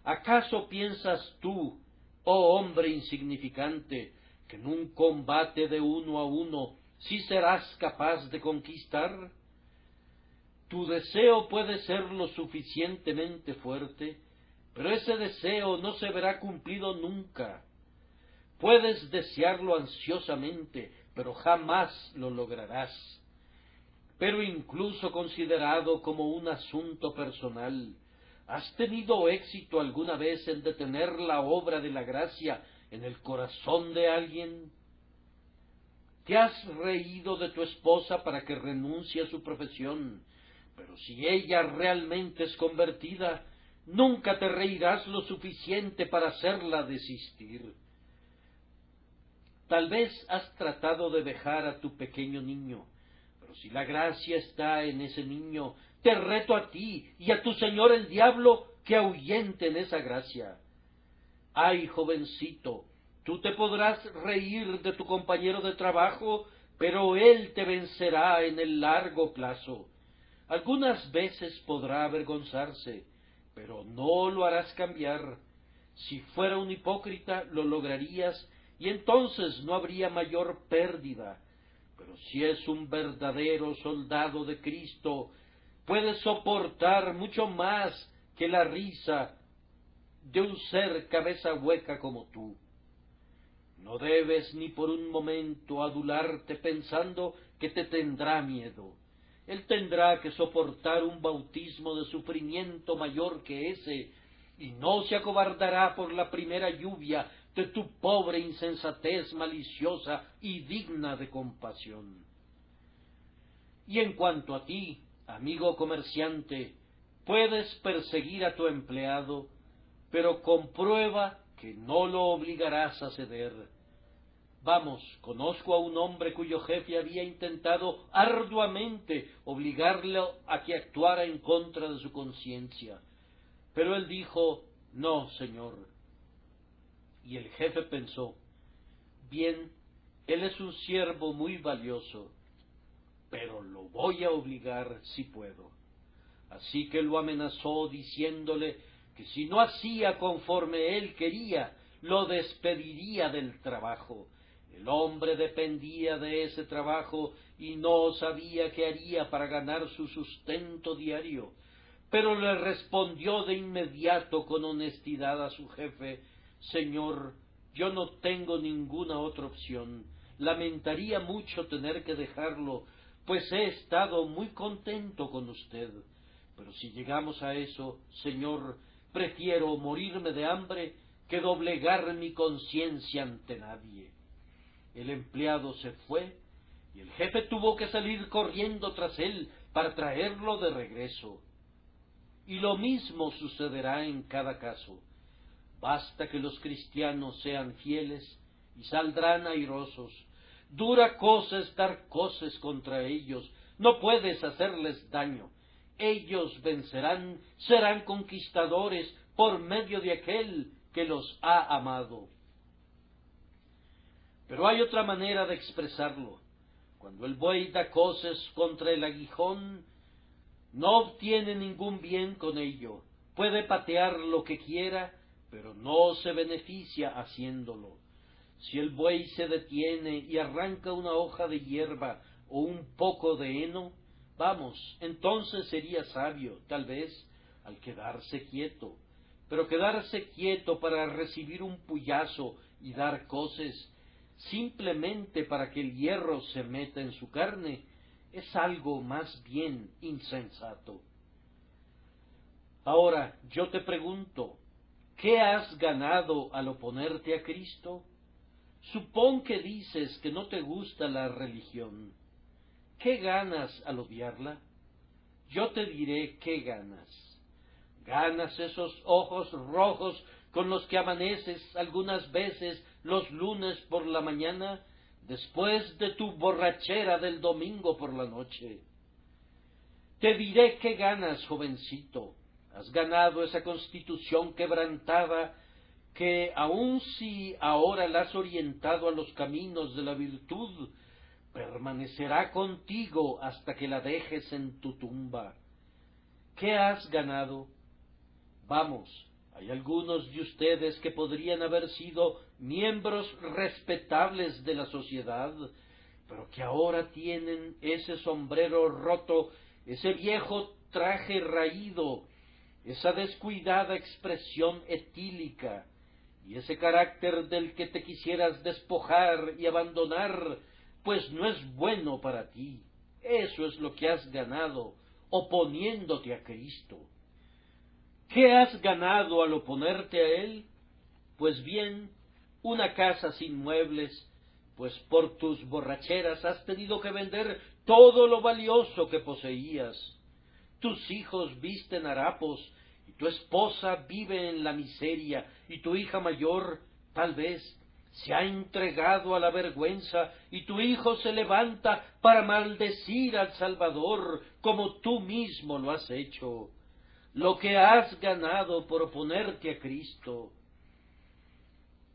¿acaso piensas tú, oh hombre insignificante, que en un combate de 1 a 1 sí serás capaz de conquistar? Tu deseo puede ser lo suficientemente fuerte, pero ese deseo no se verá cumplido nunca. Puedes desearlo ansiosamente, pero jamás lo lograrás. Pero incluso considerado como un asunto personal, ¿has tenido éxito alguna vez en detener la obra de la gracia en el corazón de alguien? ¿Te has reído de tu esposa para que renuncie a su profesión? Pero si ella realmente es convertida, nunca te reirás lo suficiente para hacerla desistir. Tal vez has tratado de dejar a tu pequeño niño, pero si la gracia está en ese niño, te reto a ti y a tu señor el diablo que ahuyenten esa gracia. Ay, jovencito, tú te podrás reír de tu compañero de trabajo, pero Él te vencerá en el largo plazo. Algunas veces podrá avergonzarse, pero no lo harás cambiar. Si fuera un hipócrita, lo lograrías, y entonces no habría mayor pérdida. Pero si es un verdadero soldado de Cristo, puede soportar mucho más que la risa de un ser cabeza hueca como tú. No debes ni por un momento adularte pensando que te tendrá miedo. Él tendrá que soportar un bautismo de sufrimiento mayor que ese, y no se acobardará por la primera lluvia de tu pobre insensatez maliciosa y digna de compasión. Y en cuanto a ti, amigo comerciante, puedes perseguir a tu empleado, pero comprueba que no lo obligarás a ceder. Vamos, conozco a un hombre cuyo jefe había intentado arduamente obligarlo a que actuara en contra de su conciencia, pero él dijo, no, señor. Y el jefe pensó, bien, él es un siervo muy valioso, pero lo voy a obligar si puedo. Así que lo amenazó diciéndole que si no hacía conforme él quería, lo despediría del trabajo. El hombre dependía de ese trabajo y no sabía qué haría para ganar su sustento diario, pero le respondió de inmediato con honestidad a su jefe, Señor, yo no tengo ninguna otra opción. Lamentaría mucho tener que dejarlo, pues he estado muy contento con usted. Pero si llegamos a eso, Señor, prefiero morirme de hambre que doblegar mi conciencia ante nadie. El empleado se fue, y el jefe tuvo que salir corriendo tras él para traerlo de regreso. Y lo mismo sucederá en cada caso. Basta que los cristianos sean fieles y saldrán airosos. Dura cosa es dar coces contra ellos, no puedes hacerles daño. Ellos vencerán, serán conquistadores por medio de aquel que los ha amado. Pero hay otra manera de expresarlo. Cuando el buey da coces contra el aguijón, no obtiene ningún bien con ello. Puede patear lo que quiera, pero no se beneficia haciéndolo. Si el buey se detiene y arranca una hoja de hierba o un poco de heno, vamos, entonces sería sabio, tal vez, al quedarse quieto. Pero quedarse quieto para recibir un puyazo y dar coces, simplemente para que el hierro se meta en su carne, es algo más bien insensato. Ahora, yo te pregunto, ¿qué has ganado al oponerte a Cristo? Supón que dices que no te gusta la religión. ¿Qué ganas al odiarla? Yo te diré qué ganas. Ganas esos ojos rojos con los que amaneces algunas veces los lunes por la mañana, después de tu borrachera del domingo por la noche. Te diré qué ganas, jovencito. Has ganado esa constitución quebrantada que, aun si ahora la has orientado a los caminos de la virtud, permanecerá contigo hasta que la dejes en tu tumba. ¿Qué has ganado? Vamos, hay algunos de ustedes que podrían haber sido miembros respetables de la sociedad, pero que ahora tienen ese sombrero roto, ese viejo traje raído, esa descuidada expresión etílica, y ese carácter del que te quisieras despojar y abandonar, pues no es bueno para ti. Eso es lo que has ganado, oponiéndote a Cristo. ¿Qué has ganado al oponerte a Él? Pues bien, una casa sin muebles, pues por tus borracheras has tenido que vender todo lo valioso que poseías. Tus hijos visten harapos, y tu esposa vive en la miseria, y tu hija mayor, tal vez, se ha entregado a la vergüenza, y tu hijo se levanta para maldecir al Salvador, como tú mismo lo has hecho. Lo que has ganado por oponerte a Cristo.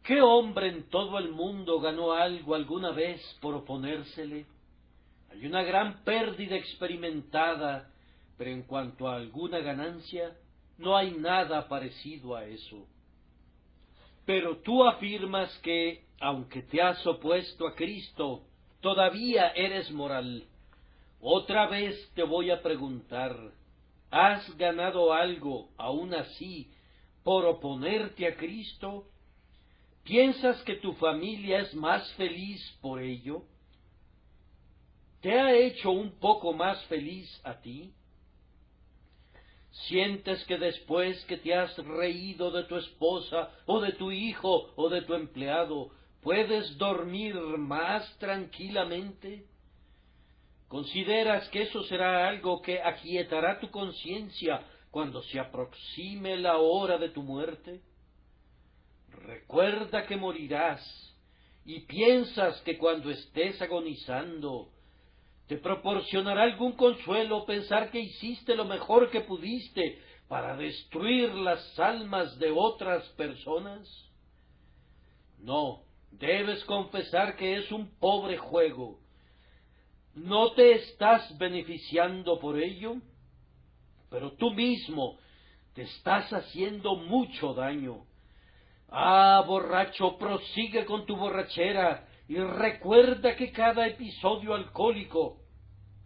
¿Qué hombre en todo el mundo ganó algo alguna vez por oponérsele? Hay una gran pérdida experimentada, pero en cuanto a alguna ganancia, no hay nada parecido a eso. Pero tú afirmas que, aunque te has opuesto a Cristo, todavía eres moral. Otra vez te voy a preguntar, ¿has ganado algo, aún así, por oponerte a Cristo? ¿Piensas que tu familia es más feliz por ello? ¿Te ha hecho un poco más feliz a ti? ¿Sientes que después que te has reído de tu esposa, o de tu hijo, o de tu empleado, puedes dormir más tranquilamente? ¿Consideras que eso será algo que aquietará tu conciencia cuando se aproxime la hora de tu muerte? Recuerda que morirás, y piensas que cuando estés agonizando, ¿te proporcionará algún consuelo pensar que hiciste lo mejor que pudiste para destruir las almas de otras personas? No, debes confesar que es un pobre juego. ¿No te estás beneficiando por ello? Pero tú mismo te estás haciendo mucho daño. Ah, borracho, prosigue con tu borrachera y recuerda que cada episodio alcohólico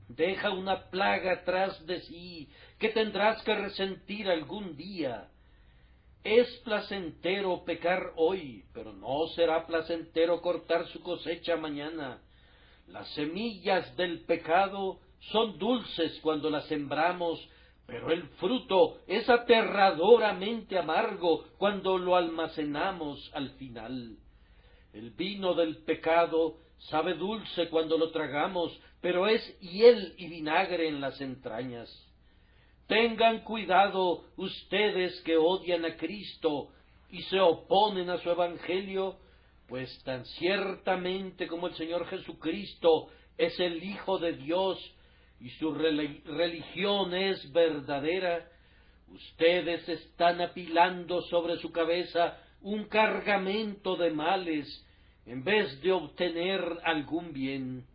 deja una plaga tras de sí que tendrás que resentir algún día. Es placentero pecar hoy, pero no será placentero cortar su cosecha mañana. Las semillas del pecado son dulces cuando las sembramos, pero el fruto es aterradoramente amargo cuando lo almacenamos al final. El vino del pecado sabe dulce cuando lo tragamos, pero es hiel y vinagre en las entrañas. Tengan cuidado ustedes que odian a Cristo y se oponen a su evangelio, pues tan ciertamente como el Señor Jesucristo es el Hijo de Dios y su religión es verdadera, ustedes están apilando sobre su cabeza un cargamento de males en vez de obtener algún bien.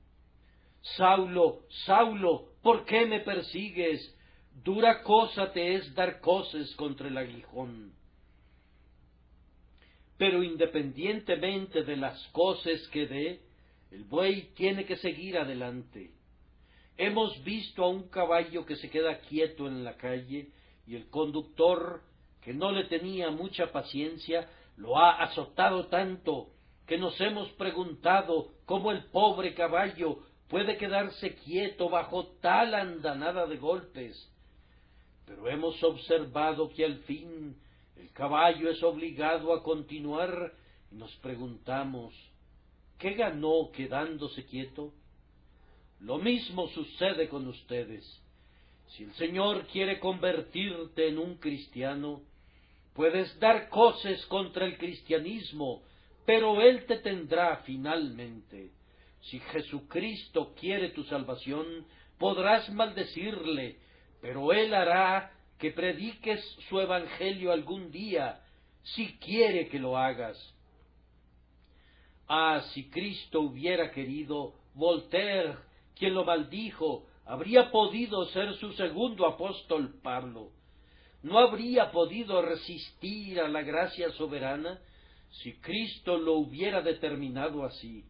Saulo, Saulo, ¿por qué me persigues? Dura cosa te es dar coces contra el aguijón. Pero independientemente de las coces que dé, el buey tiene que seguir adelante. Hemos visto a un caballo que se queda quieto en la calle y el conductor, que no le tenía mucha paciencia, lo ha azotado tanto que nos hemos preguntado cómo el pobre caballo puede quedarse quieto bajo tal andanada de golpes. Pero hemos observado que al fin el caballo es obligado a continuar y nos preguntamos, ¿qué ganó quedándose quieto? Lo mismo sucede con ustedes. Si el Señor quiere convertirte en un cristiano, puedes dar coces contra el cristianismo, pero Él te tendrá finalmente. Si Jesucristo quiere tu salvación, podrás maldecirle, pero Él hará que prediques su evangelio algún día, si quiere que lo hagas. Ah, si Cristo hubiera querido, Voltaire, quien lo maldijo, habría podido ser su segundo apóstol Pablo. ¿No habría podido resistir a la gracia soberana si Cristo lo hubiera determinado así?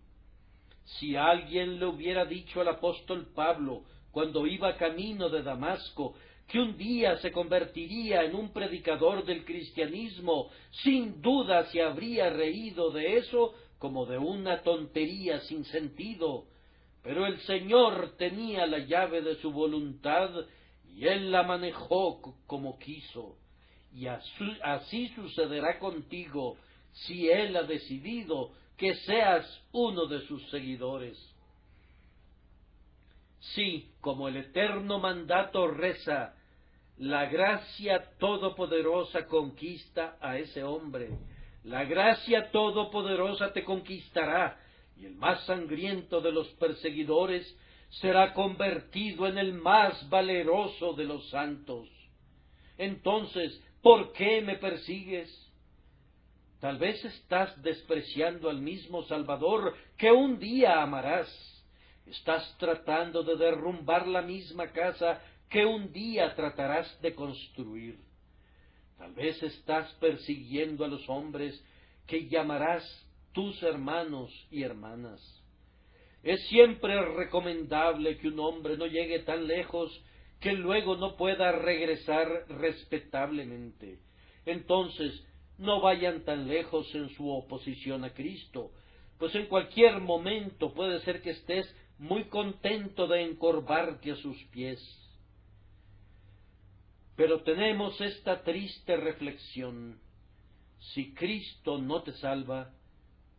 Si alguien le hubiera dicho al apóstol Pablo, cuando iba camino de Damasco, que un día se convertiría en un predicador del cristianismo, sin duda se habría reído de eso como de una tontería sin sentido. Pero el Señor tenía la llave de su voluntad y Él la manejó como quiso. Y así sucederá contigo si Él ha decidido que seas uno de sus seguidores. Sí, como el eterno mandato reza, la gracia todopoderosa conquista a ese hombre. La gracia todopoderosa te conquistará, y el más sangriento de los perseguidores será convertido en el más valeroso de los santos. Entonces, ¿por qué me persigues? Tal vez estás despreciando al mismo Salvador que un día amarás. Estás tratando de derrumbar la misma casa que un día tratarás de construir. Tal vez estás persiguiendo a los hombres que llamarás tus hermanos y hermanas. Es siempre recomendable que un hombre no llegue tan lejos que luego no pueda regresar respetablemente. Entonces, no vayan tan lejos en su oposición a Cristo, pues en cualquier momento puede ser que estés muy contento de encorvarte a sus pies. Pero tenemos esta triste reflexión: si Cristo no te salva,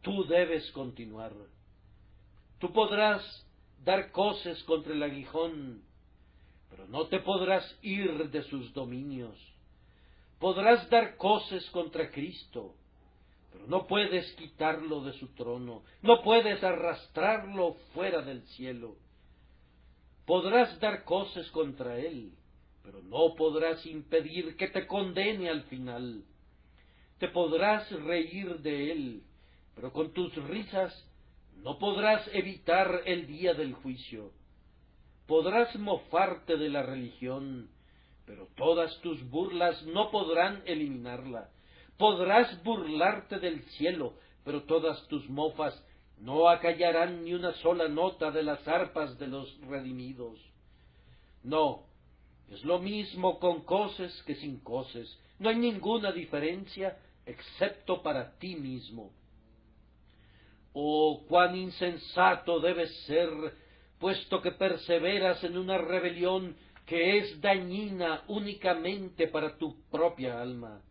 tú debes continuar. Tú podrás dar coces contra el aguijón, pero no te podrás ir de sus dominios. Podrás dar coces contra Cristo, pero no puedes quitarlo de su trono, no puedes arrastrarlo fuera del cielo. Podrás dar coces contra Él, pero no podrás impedir que te condene al final. Te podrás reír de Él, pero con tus risas no podrás evitar el día del juicio. Podrás mofarte de la religión, pero todas tus burlas no podrán eliminarla. Podrás burlarte del cielo, pero todas tus mofas no acallarán ni una sola nota de las arpas de los redimidos. No, es lo mismo con coces que sin coces. No hay ninguna diferencia excepto para ti mismo. Oh, cuán insensato debes ser, puesto que perseveras en una rebelión que es dañina únicamente para tu propia alma.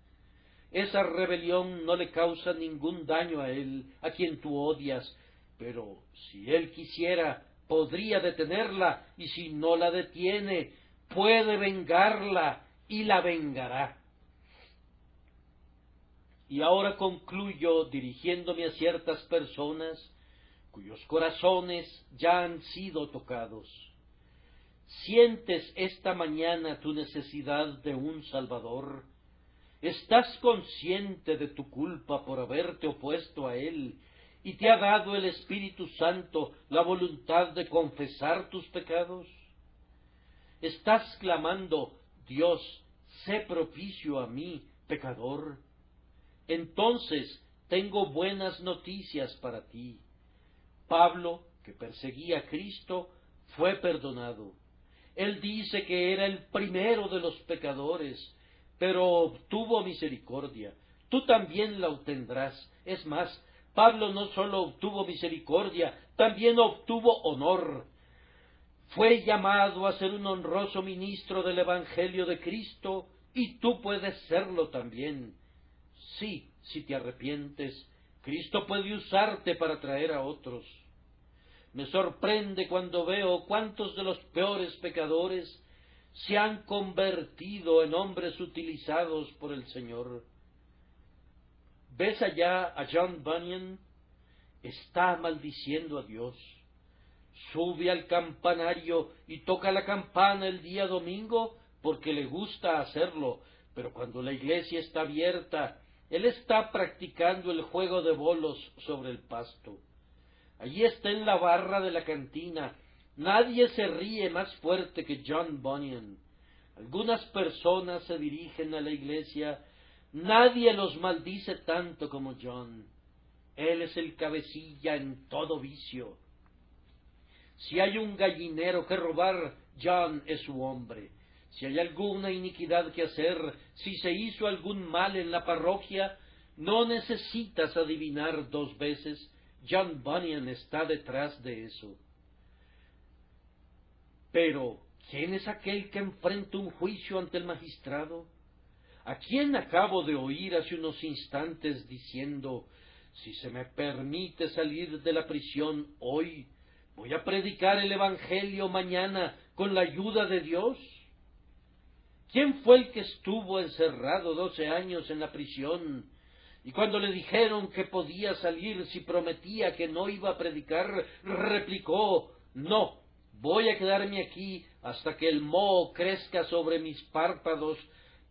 Esa rebelión no le causa ningún daño a Él, a quien tú odias, pero si Él quisiera, podría detenerla, y si no la detiene, puede vengarla, y la vengará. Y ahora concluyo dirigiéndome a ciertas personas cuyos corazones ya han sido tocados. ¿Sientes esta mañana tu necesidad de un Salvador? ¿Estás consciente de tu culpa por haberte opuesto a Él y te ha dado el Espíritu Santo la voluntad de confesar tus pecados? ¿Estás clamando: Dios, sé propicio a mí, pecador? Entonces tengo buenas noticias para ti. Pablo, que perseguía a Cristo, fue perdonado. Él dice que era el primero de los pecadores, pero obtuvo misericordia. Tú también la obtendrás. Es más, Pablo no solo obtuvo misericordia, también obtuvo honor. Fue llamado a ser un honroso ministro del Evangelio de Cristo, y tú puedes serlo también. Sí, si te arrepientes, Cristo puede usarte para traer a otros. Me sorprende cuando veo cuántos de los peores pecadores se han convertido en hombres utilizados por el Señor. ¿Ves allá a John Bunyan? Está maldiciendo a Dios. Sube al campanario y toca la campana el día domingo porque le gusta hacerlo, pero cuando la iglesia está abierta, él está practicando el juego de bolos sobre el pasto. Allí está en la barra de la cantina. Nadie se ríe más fuerte que John Bunyan. Algunas personas se dirigen a la iglesia. Nadie los maldice tanto como John. Él es el cabecilla en todo vicio. Si hay un gallinero que robar, John es su hombre. Si hay alguna iniquidad que hacer, si se hizo algún mal en la parroquia, no necesitas adivinar 2 veces. John Bunyan está detrás de eso. Pero, ¿quién es aquel que enfrenta un juicio ante el magistrado? ¿A quién acabo de oír hace unos instantes diciendo: si se me permite salir de la prisión hoy, voy a predicar el Evangelio mañana con la ayuda de Dios? ¿Quién fue el que estuvo encerrado 12 años en la prisión, y cuando le dijeron que podía salir si prometía que no iba a predicar, replicó: no, voy a quedarme aquí hasta que el moho crezca sobre mis párpados,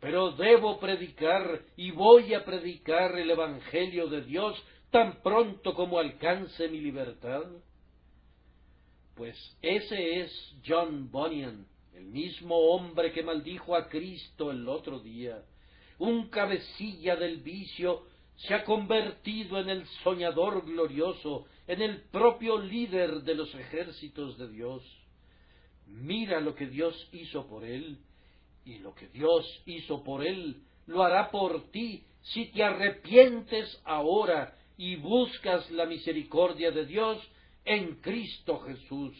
pero debo predicar y voy a predicar el Evangelio de Dios tan pronto como alcance mi libertad. Pues ese es John Bunyan, el mismo hombre que maldijo a Cristo el otro día. Un cabecilla del vicio se ha convertido en el soñador glorioso, en el propio líder de los ejércitos de Dios. Mira lo que Dios hizo por él, y lo que Dios hizo por él lo hará por ti si te arrepientes ahora y buscas la misericordia de Dios en Cristo Jesús.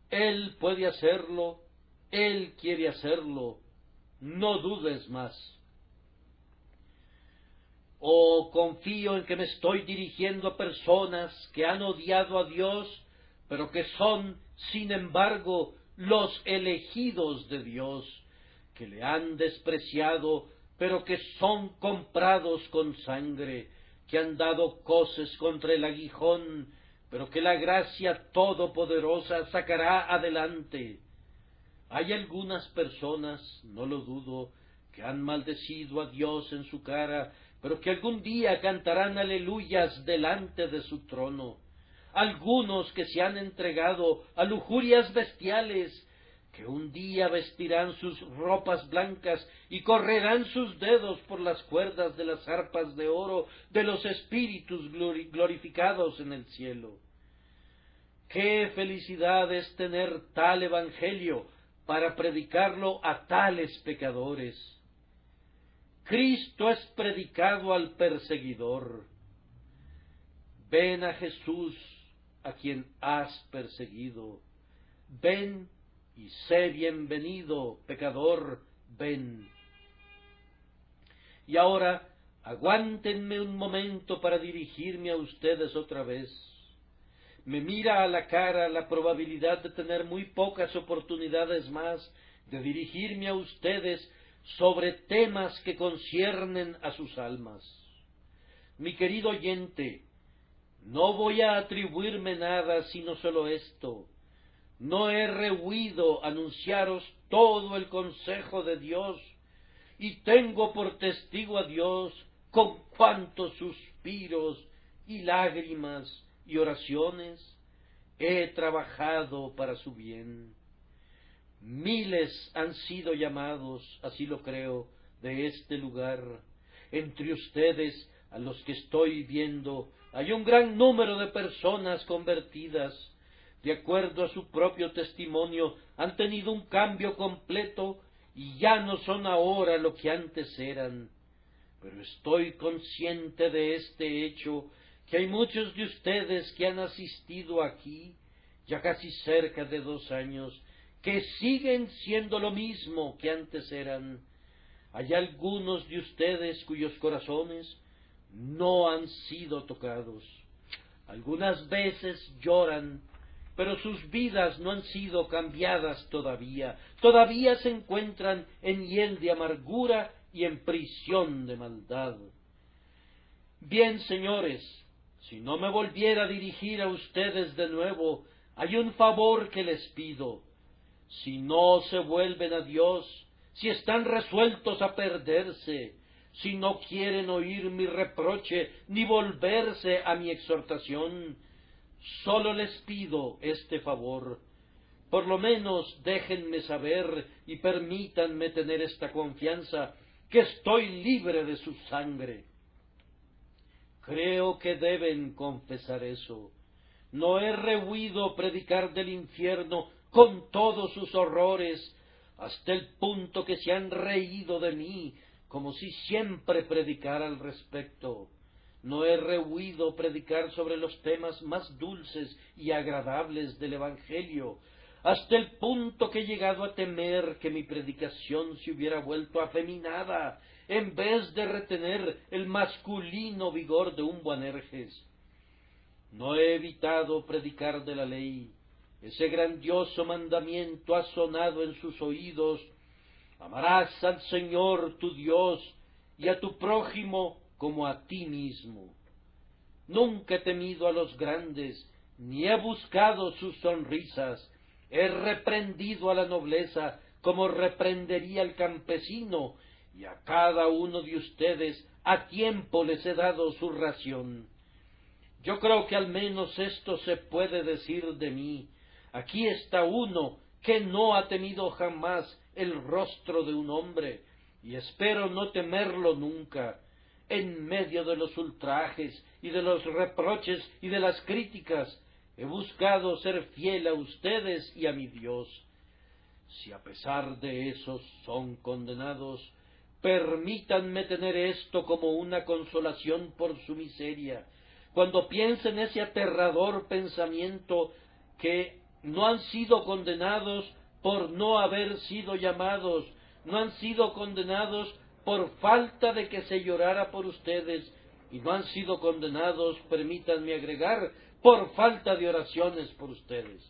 Él puede hacerlo, Él quiere hacerlo, no dudes más. Oh, confío en que me estoy dirigiendo a personas que han odiado a Dios, pero que son, sin embargo, los elegidos de Dios, que le han despreciado, pero que son comprados con sangre, que han dado coces contra el aguijón, pero que la gracia todopoderosa sacará adelante. Hay algunas personas, no lo dudo, que han maldecido a Dios en su cara, pero que algún día cantarán aleluyas delante de su trono. Algunos que se han entregado a lujurias bestiales, que un día vestirán sus ropas blancas y correrán sus dedos por las cuerdas de las arpas de oro de los espíritus glorificados en el cielo. ¡Qué felicidad es tener tal evangelio para predicarlo a tales pecadores! Cristo es predicado al perseguidor. Ven a Jesús, a quien has perseguido. Ven y sé bienvenido, pecador, ven. Y ahora, aguántenme un momento para dirigirme a ustedes otra vez. Me mira a la cara la probabilidad de tener muy pocas oportunidades más de dirigirme a ustedes sobre temas que conciernen a sus almas. Mi querido oyente, no voy a atribuirme nada sino solo esto. No he rehuido anunciaros todo el consejo de Dios, y tengo por testigo a Dios con cuántos suspiros y lágrimas y oraciones he trabajado para su bien. Miles han sido llamados, así lo creo, de este lugar. Entre ustedes, a los que estoy viendo, hay un gran número de personas convertidas. De acuerdo a su propio testimonio, han tenido un cambio completo y ya no son ahora lo que antes eran. Pero estoy consciente de este hecho, que hay muchos de ustedes que han asistido aquí, ya casi cerca de 2 años, que siguen siendo lo mismo que antes eran. Hay algunos de ustedes cuyos corazones no han sido tocados. Algunas veces lloran, pero sus vidas no han sido cambiadas todavía. Todavía se encuentran en hiel de amargura y en prisión de maldad. Bien, señores, si no me volviera a dirigir a ustedes de nuevo, hay un favor que les pido. Si no se vuelven a Dios, si están resueltos a perderse, si no quieren oír mi reproche ni volverse a mi exhortación, solo les pido este favor. Por lo menos déjenme saber y permítanme tener esta confianza, que estoy libre de su sangre. Creo que deben confesar eso. No he rehuido predicar del infierno con todos sus horrores, hasta el punto que se han reído de mí, como si siempre predicara al respecto. No he rehuido predicar sobre los temas más dulces y agradables del Evangelio, hasta el punto que he llegado a temer que mi predicación se hubiera vuelto afeminada, en vez de retener el masculino vigor de un Boanerges. No he evitado predicar de la ley. Ese grandioso mandamiento ha sonado en sus oídos: amarás al Señor tu Dios y a tu prójimo como a ti mismo. Nunca he temido a los grandes, ni he buscado sus sonrisas. He reprendido a la nobleza como reprendería al campesino, y a cada uno de ustedes a tiempo les he dado su ración. Yo creo que al menos esto se puede decir de mí: aquí está uno que no ha temido jamás el rostro de un hombre, y espero no temerlo nunca. En medio de los ultrajes y de los reproches y de las críticas, he buscado ser fiel a ustedes y a mi Dios. Si a pesar de eso son condenados, permítanme tener esto como una consolación por su miseria, cuando piensen ese aterrador pensamiento que no han sido condenados por no haber sido llamados, no han sido condenados por falta de que se llorara por ustedes, y no han sido condenados, permítanme agregar, por falta de oraciones por ustedes.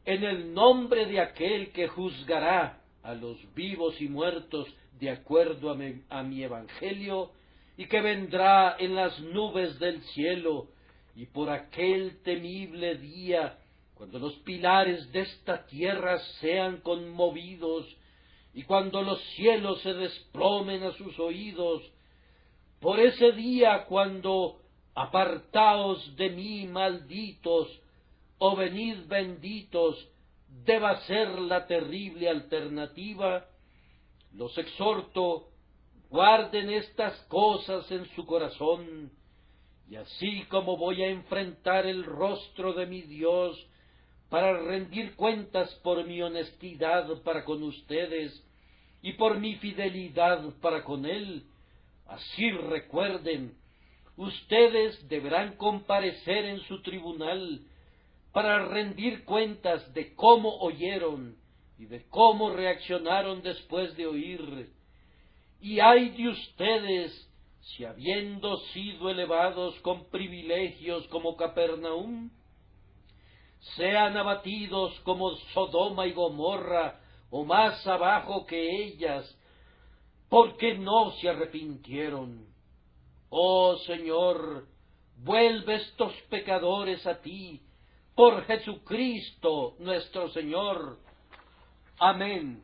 En el nombre de aquel que juzgará a los vivos y muertos de acuerdo a mi evangelio, y que vendrá en las nubes del cielo, y por aquel temible día, cuando los pilares de esta tierra sean conmovidos, y cuando los cielos se desplomen a sus oídos, por ese día cuando apartaos de mí, malditos, o venid benditos, deba ser la terrible alternativa, los exhorto, guarden estas cosas en su corazón, y así como voy a enfrentar el rostro de mi Dios para rendir cuentas por mi honestidad para con ustedes y por mi fidelidad para con Él, así recuerden, ustedes deberán comparecer en su tribunal para rendir cuentas de cómo oyeron y de cómo reaccionaron después de oír. Y ay de ustedes, si habiendo sido elevados con privilegios como Capernaum, sean abatidos como Sodoma y Gomorra, o más abajo que ellas, porque no se arrepintieron. Oh Señor, vuelve estos pecadores a ti, por Jesucristo nuestro Señor. Amén.